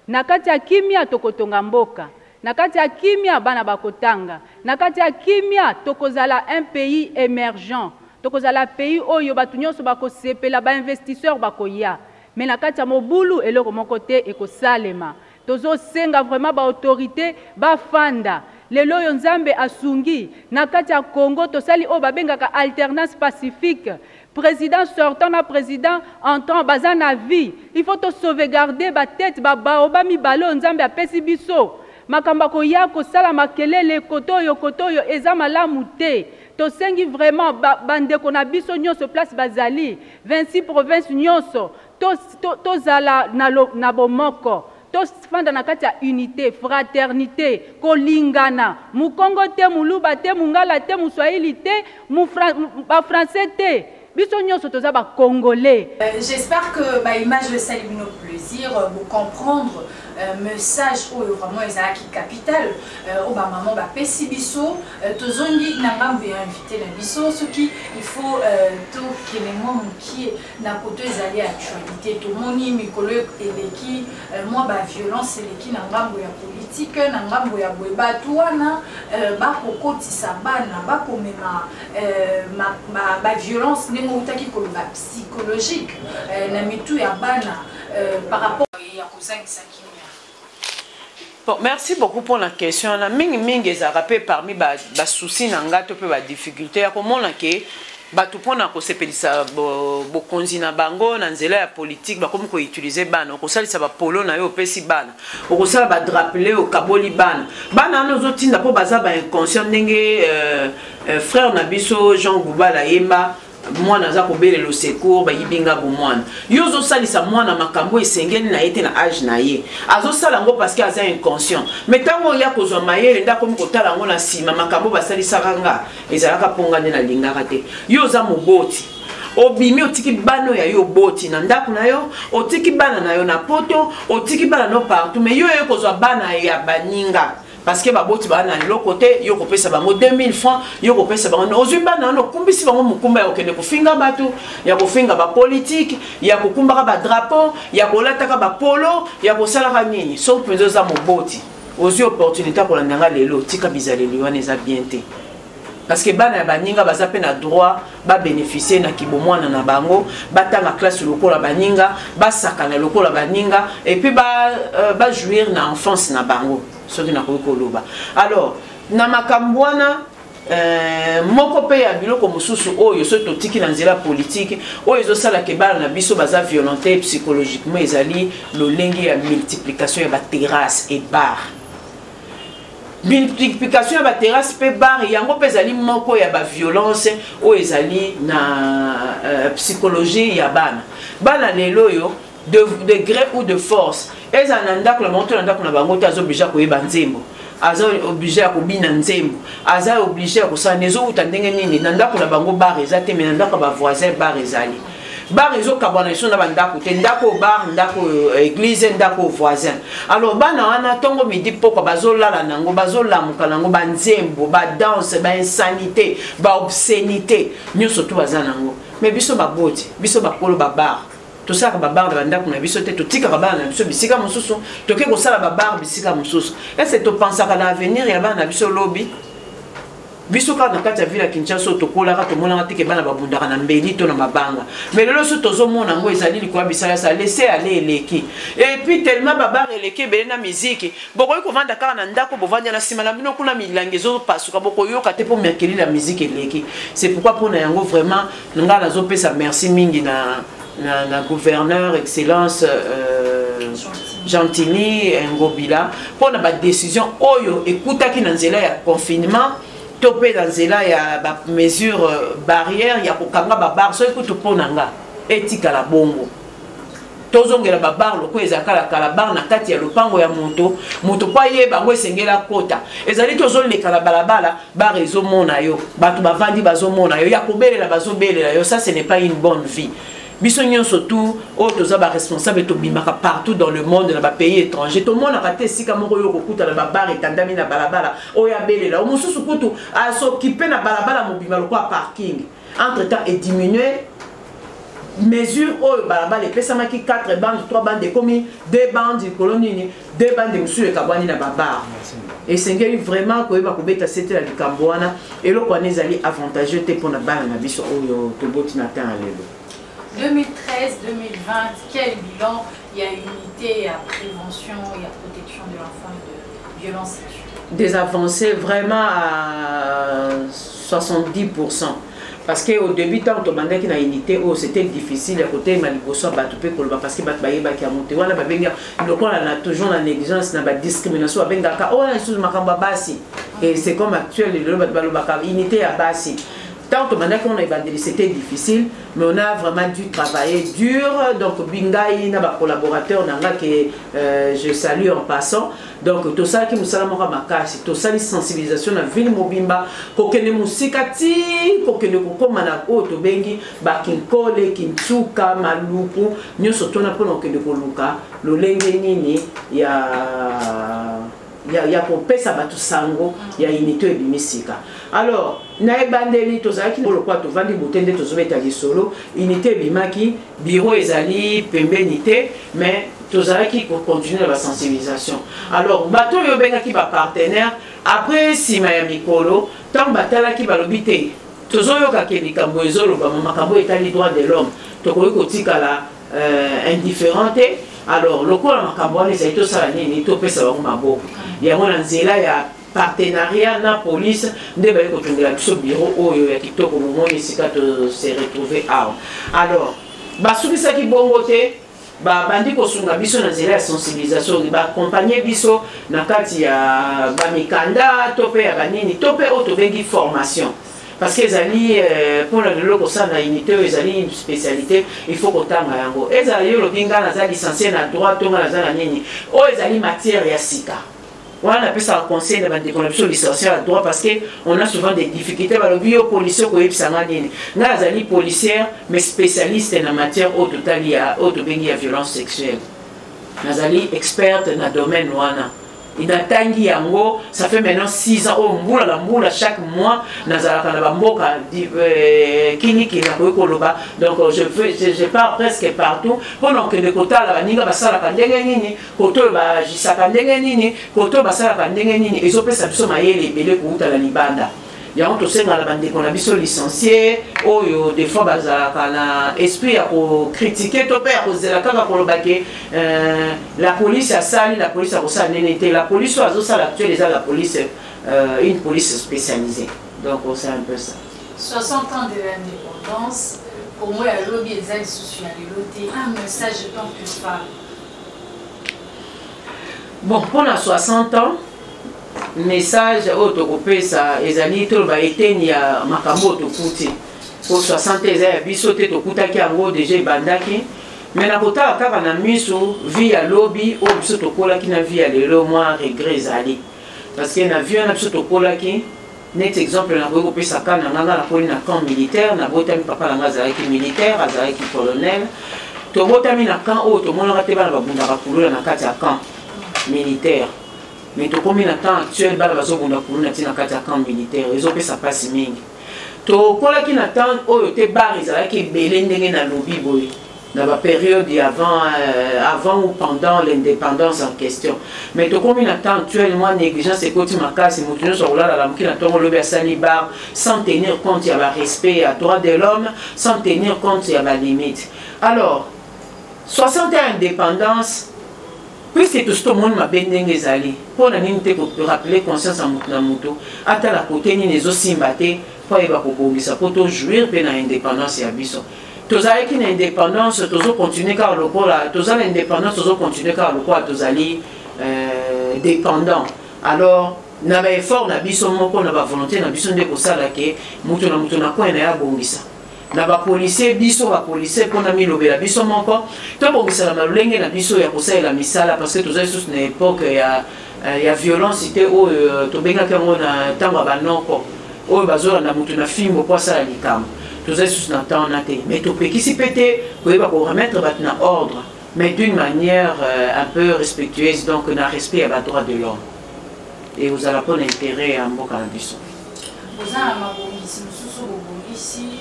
Na kati ya kimia tokotonga mboka. Na kati ya kimia bana bakotanga. Na kati ya kimia tokozala un pays émergent. Tokozala pays oyo batu nyonso bakosepela ba investisseurs bakoya. Mais na kati ya mobulu eloko moko te ekosalema. Tozo senga vraiment ba autorité ba fanda. Lelo yo nzambe asungi na kati ya Congo tosali o babengaka alternance pacifique. Président sortant na président entrant baza na vie. Il faut to sauvegarder ba tête ba baoba mibalo nzambe apesi biso. Makamba ko ya ko sala makelele kotoyo eza malamu te. To sengi vraiment bandeko na biso nyonso place bazali 26 provinces nyonso to zala na bomoko. To fanda na kati ya unité, fraternité, kolingana. Mukongo te, muluba te, mungala te, muswahili te, ba français te. J'espère que l'image de Salim nous plaisir vous comprendre message vraiment ezalaki capital au maman ba pesi biso tozongi na ngambo ya invité na biso ce qui il faut to kelemwa muki na koto ezali actualité to moni mikolo eleki moi ba violence eleki na ngambo ya politique na ngambo ya bwebatu wana ba kokotisa bana ba komema ba violence ndenge utaki koloba psychologique na mitu ya bana par rapport ya kozangisa kimia. Bon, merci beaucoup pour la question. La mingi ezarapé parmi ba soucis nanga to pe ba difficulté. Comment on a que bato mpona kosepelisa bokonzi na bango na nzela ya politique bakomi koutilize bana okosalisa bapolo na yo opesi bana okosala badrapele okaboli bana bana wana ozotinda mpo baza bainconscient ndenge frère na biso Jean Goubala yemba mwana aza kobelela le secours bayibinga bomwana yo ozosalisa mwana makambo esengeli na ye te na age na ye azosala yango parce que aza inconscient mais ntango oya kozwa mayele nde akomi kotala yango na nsima makambo basalisaka nga ezalaka mponga nde nalingaka te yo oza moboti obimi otiki bana ya yo boti na ndako na yo otiki bana na yo na poto otiki bana no partout mais yo yo kozwa bana ya baninga parce que baboti bana na loko te yo kopesa bango 2000 francs yo kopesa bango ozwi bana no kumbisi bango mukumba ya okende kofinga bato ya kofinga ba politique ya kokumbaka ba drapeau ya kolataka ba polo ya kosalaka nini so penzo za moboti ozwi opportunité ko landanga lelo tika bizaleli wana eza bien te parce que bana ya baninga baza pe na droit ba bénéficier na kibomwana na bango batanga classe lokola baninga basakana lokola baninga et puis ba jouir na enfance na bango soki na koloba alors na makambo wana moko pe ya biloko mosusu oyo so totiki na nzela politique oyo ezosala ke bana na biso baza violenté psychologiquement ezali lolenge ya multiplication ya baterrasse et bar multiplication ya baterrasse pe bar yango pe ezali moko ya baviolence oyo ezali na psychologie ya bana lelo oyo de gré ou de force eza na ndako na monto na ndako na bango te azoblige koyeba nzembo aza oblige akobina nzembo aza oblige akosala nezouta ndenge nini na ndako na bango bar eza te me na ndako ya bavoisin bar ezali bar ezokabwana liso na bandako te ndako bar ndako église ndako voisin alors bana wana ntongo midi pokwa bazolala nango bazolamuka nango banzembo badanse bainsanité baobscénité nyonso to baza nango mais biso baboti biso bakolo babar tosala babar na bandako na biso te totikaka bana na biso bisika mosusu toke kosala babar bisika mosusu ese topensaka na avenir ya bana na biso lobi biso kaka na kati ya ville ya Kinshasa tokolaka tomonaka teke bana babundaka na mbeli to na mabanga mais lelo so tozomona yango ezali likoya bisala sa laisser aller eleki et puis tellement babar eleki ebele na miziki bokoki kovanda kaka na ndako bovanda na nsima na bino kuna milangi ezopasuka bokoyoka te mpo merkeli la miziki eleki c'est pourquoi mpona yango vraiment nga nazopesa merci mingi na gouverneur excellence Gentini Ngobila pour na décision oyo ekutaki na nzela ya confinement topé dans nzela ya ba mesure barrière ya kokanga ba bar so ekutu ponanga etika la bongo tozongela ba bar loko ezakala kala bar na kati ya lopango ya moto pa yeba ngo esengela kota ezali tozoleka la balabala bar ezomona yo bato bavandi bazomona yo ya kobelela bazobelela yo ça ce n'est pas une bonne vie biso nyonso tout toza ba responsable to bimaka partout dans le monde dans ba pays étrangers tout le monde a raté sika moko yo kokuta na ba bar etandami na balabala oya belela omususu kutu a s'occuper na balabala mobima lokwa parking entre temps et diminuer mesure oyo balabala epesamaki 4 bandes 3 bandes komi 2 bandes colonie 2 bandes musu ekabwani na ba bar esengeli vraiment koyeba kobeta sete la likambo wana eloko wana ezali avantageux te mpona bana na biso oyo toboti na temps lelo 2013-2020, quel bilan? Il y a unité, il y a prévention, il y a protection de l'enfant et de violences sexuelles. Des avancées vraiment à 70%. Parce qu'au début, quand on demandait qu'il y a une unité, c'était difficile à côté de Maliboso, parce que Batbaïba qui a monté. Voilà, on a toujours la négligence, la discrimination. Et c'est comme actuel, l'unité à Bassi. Tant qu'on a évangélisé, c'était difficile, mais on a vraiment dû travailler dur. Donc, Bingaï, n'a pas collaborateur, que je salue en passant. Donc, tout ça qui nous salue à Makasi, tout ça, les sensibilisations dans la ville Mobimba, pour que les musikati, pour que les kokomana auto bengi, bakinkole, kintuka, maluku, nous surtout n'a pas que de koluka, le lengenini, ya kopesa batu sango ya unité ebimisika. Alors na ebandeli tozalaki lokwa tovandi botende tozobeta lisolo unité ebimaki bureau ezali pembeni te mais tozalaki ko continuer la sensibilisation. Alors bato yo bengaki ba partenaire après sima ya mikolo tant batalaki balobi te tozoyoka ke likambo ezoloba makambo etali droit de l'homme tokoki kotikala indifférente. Alors, le coup de Macabon, les Aïtos Salani, les Topé Savon Mabo, il y a un zéla, partenariat na police nde baye kotongela biso bureau oyo ya kitoko momoni esika se retrouver awa. Alors basukisaki bongo te bandi kosunga biso na nzela ya sensibilisation baakompagne biso na kati ya bamikanda to mpe ya banini to mpe oyo tobengi formation parce que ezali mpona lelo kosala unité oyo ezali une spécialité il faut kotanga yango ezala yo lobi nga naza licencié na droit to nga naza na nini oyo ezali matière ya sika wana napesaka conseil na bandeko na biso licencié à droit parce que on a souvent des difficultés balobi yo policier koyebisanga nini nga nazali policière mais spécialiste na matière oyo totali ya oyo tobengi ya violence sexuelle nazali experte na domaine wana inatangi yango ça fait maintenant 6 ans au mbula la mbula chaque mois nazalaka na bamboka kiniki na koloba donc je pars presque partout pendant que de kotala baninga basalaka ndenge nini koto bajisaka ndenge nini koto basalaka ndenge nini ezopesa biso mayele ebele kouta na libanda yango tosengala bandeko na biso licencié oyo des fois bazalaka na esprit ya kocritiquer to mpe ya kozela kaka koloba ke la police asali la police akosala nene te la police oyo azosala actuelle eza la police une police spécialisée donc c'est un peu ça 60 ans de l'indépendance pour moi ya lobi eza lisusu ya lelo te un message tant que femme bon mpona 60 ans message oyo tokopesa ezali toloba eteni ya makambo oyo tokuti po 60 eza ya biso te tokutaki yango deja ebandaki me na kotala kaka na miso vie ya lobi oyo biso tokolaki na vie ya lelo mwa regret ezali parce que na vie wana biso tokolaki neti exemple nakoki kopesa ka na nganga nakoli na camp militaire nabotami papa na nga azalaki militaire azalaki colonel tobotami na camp oyo tomonaka te bana babundaka kulula na kati ya camp militaire mais tokomi na temps actuel bana bazobunda kuluna ntina kati ya camp militaire ezopesa mpasi mingi tokolaki na temps oyo te bar ezalaki ebele ndenge na lobi boye na bapériode avant ou pendant l'indépendance en question mais tokomi na temps actuel mwa négligence ekoti makasi moto nyonso akolalala moki na ntongo lobi asali bar sans tenir compte ya barespect ya droit de l'homme sans tenir compte ya balimite alors 60 ans indépendance puisque tout ce monde m'a bien déngezali pour la nini te rappeler conscience à moto na moto ata la côté ni les aussi mbaté pour eba kokongisa pour to jouir pe na indépendance ya biso tozali ki na indépendance tozo continuer car le kola tozali indépendance tozo continuer car le kola tozali dépendant alors na ba effort na biso moko na ba volonté na biso nde kosala ke moto na ko na ya bongisa na ba policier biso ba policier pona milobela biso moko to bongisa na lolenge na biso ya kosalela misala parce que tozali sous na époque ya violence te oyo tobengaka yango na ntango banoko oyo bazolanda moto na fimbo po asala likambo tozali sous na temps na te mais topekisi pe te koyeba koremettre bato na ordre mais d'une manière un peu respectueuse donc na respect ya badroit de l'homme et ozala mpona intérêt ya mboka na biso ozala mabongisi mosusu bobongisi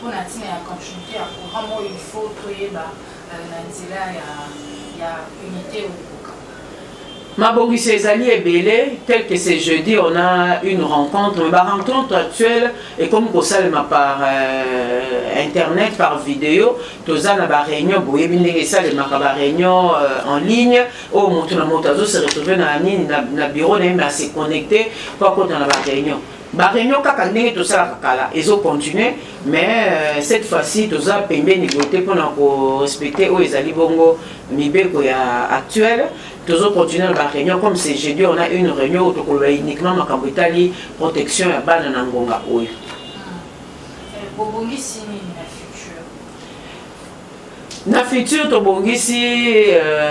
pour la continuité à programme où il faut trouver la nzela ya unité au Mabongisi ezali ebele tel que ce jeudi on a une rencontre mais la rencontre actuelle est comme kosalema par internet par vidéo tozana ba réunion boyebi ndenge esalemaka ba réunion en ligne au moto na moto azo se retrouver na bureau na mais à se connecter pour kota na ba réunion ba réunion kaka ndenge tosalaka kala ezo continuer mais cette fois-ci toza pembeni côté mpona korespecter oyo ezali bongo mibeko ya actuelle tozo continuer la réunion comme c'est jeudi on a une réunion où tokoloba uniquement makambo etali protection ya bana na ngonga oyo bobongisi nini na futur tobongisi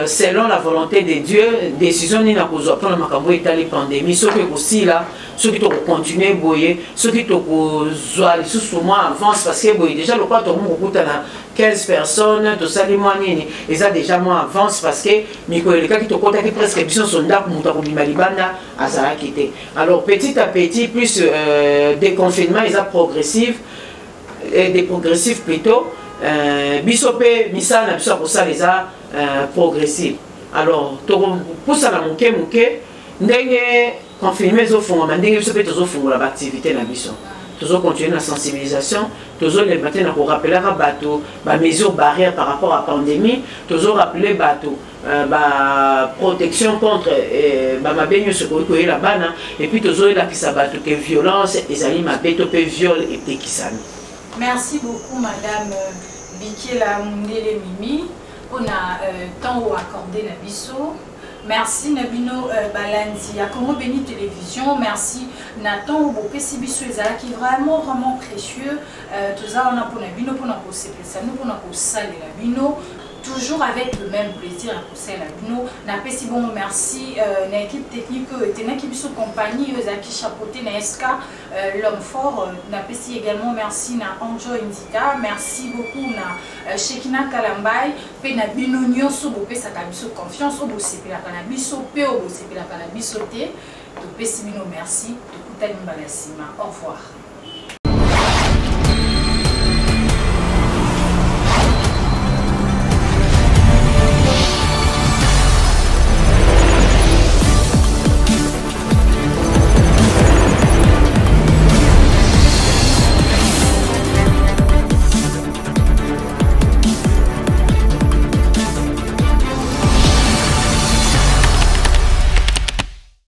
selon la volonté de Dieu décision nini nakozwa mpona makambo etali pandémie soki ekosila soki tokocontinue boye soki tokozwa lisusu mwa avance parce que boye déjà lokwa tokomi kokutana 15 personnes tosali mwa nini eza déjà mwa avance parce que mikolo elekaki tokotaki presque biso nyonso ndako moto akobima libanda azalaki te alors petit à petit plus déconfinement eza progressif des progressifs plutôt biso pe misala na biso akosala eza progressif alors tokopusana moke moke ndenge confinement ezofungwama ndenge biso pe tozofungola baactivité na biso toujours continuer la sensibilisation, toujours les matins pour rappeler à bateau, mesures barrières par rapport à la pandémie, toujours rappeler bateau, protection contre ma baigne ce qu'on peut là-bas, et puis toujours la qui s'abatte que violence, et amis ma bête peut viol et puis qui s'amène. Merci beaucoup Madame Bikela Mundele Mimi pour le temps accordé à Bisso. Merci Nabino Balandi à Congo Béni Télévision. Merci Nathan Obopesi Bisso qui est vraiment précieux. Tout ça on a pour Nabino pour nous ça nous pour nous saluer Nabino. Toujours avec le même plaisir à pousser la bino. N'apprécie bon merci l'équipe technique et l'équipe de compagnie qui chapeauté Neska l'homme fort. N'apprécie également merci na Anjo Indika. Merci beaucoup na Shekina Kalambay. Pe na bino nyonso bo pe sa kabiso confiance obo sepela kanabiso pe obo sepela kanabiso te. To pe sibino merci. To kutani mbalasima. Au revoir.